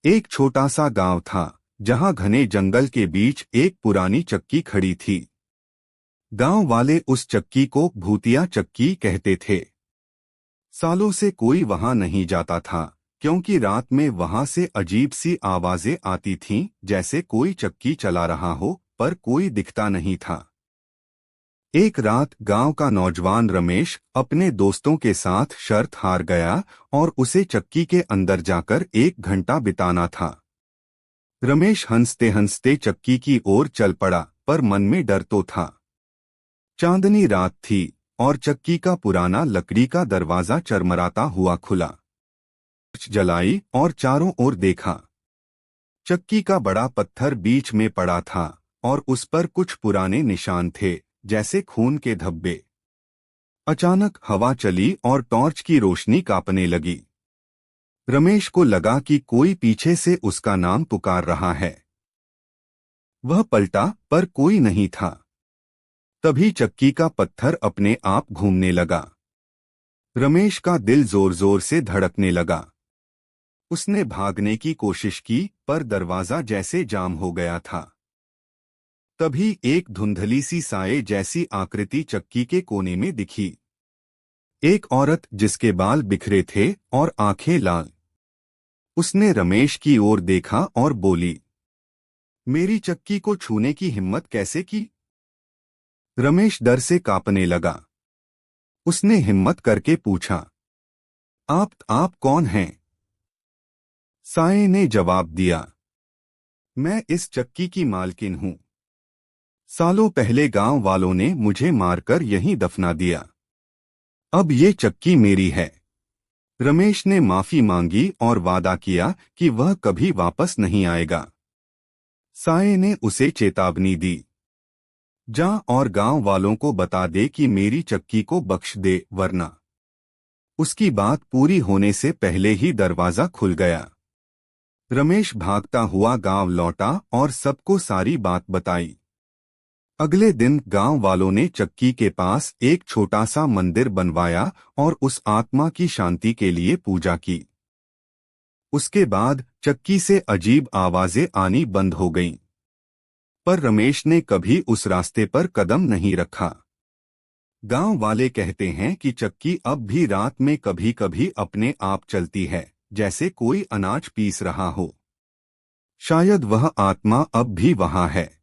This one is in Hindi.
एक छोटा सा गांव था जहां घने जंगल के बीच एक पुरानी चक्की खड़ी थी। गांव वाले उस चक्की को भूतिया चक्की कहते थे। सालों से कोई वहां नहीं जाता था क्योंकि रात में वहां से अजीब सी आवाजें आती थीं, जैसे कोई चक्की चला रहा हो पर कोई दिखता नहीं था। एक रात गांव का नौजवान रमेश अपने दोस्तों के साथ शर्त हार गया और उसे चक्की के अंदर जाकर 1 घंटा बिताना था। रमेश हंसते हंसते चक्की की ओर चल पड़ा, पर मन में डर तो था। चांदनी रात थी और चक्की का पुराना लकड़ी का दरवाजा चरमराता हुआ खुला। टॉर्च जलाई और चारों ओर देखा। चक्की का बड़ा पत्थर बीच में पड़ा था और उस पर कुछ पुराने निशान थे, जैसे खून के धब्बे। अचानक हवा चली और टॉर्च की रोशनी कांपने लगी। रमेश को लगा कि कोई पीछे से उसका नाम पुकार रहा है। वह पलटा पर कोई नहीं था। तभी चक्की का पत्थर अपने आप घूमने लगा। रमेश का दिल जोर जोर से धड़कने लगा। उसने भागने की कोशिश की पर दरवाजा जैसे जाम हो गया था। तभी एक धुंधली सी साए जैसी आकृति चक्की के कोने में दिखी। एक औरत जिसके बाल बिखरे थे और आंखें लाल। उसने रमेश की ओर देखा और बोली, मेरी चक्की को छूने की हिम्मत कैसे की? रमेश डर से कांपने लगा। उसने हिम्मत करके पूछा, आप कौन हैं? साए ने जवाब दिया, मैं इस चक्की की मालकिन हूं। सालों पहले गांव वालों ने मुझे मारकर यहीं दफना दिया। अब ये चक्की मेरी है। रमेश ने माफी मांगी और वादा किया कि वह कभी वापस नहीं आएगा। साए ने उसे चेतावनी दी, जा और गांव वालों को बता दे कि मेरी चक्की को बख्श दे, वरना। उसकी बात पूरी होने से पहले ही दरवाजा खुल गया। रमेश भागता हुआ गांव लौटा और सबको सारी बात बताई। अगले दिन गांव वालों ने चक्की के पास एक छोटा सा मंदिर बनवाया और उस आत्मा की शांति के लिए पूजा की। उसके बाद चक्की से अजीब आवाजें आनी बंद हो गईं। पर रमेश ने कभी उस रास्ते पर कदम नहीं रखा। गांव वाले कहते हैं कि चक्की अब भी रात में कभी कभी अपने आप चलती है, जैसे कोई अनाज पीस रहा हो। शायद वह आत्मा अब भी वहां है।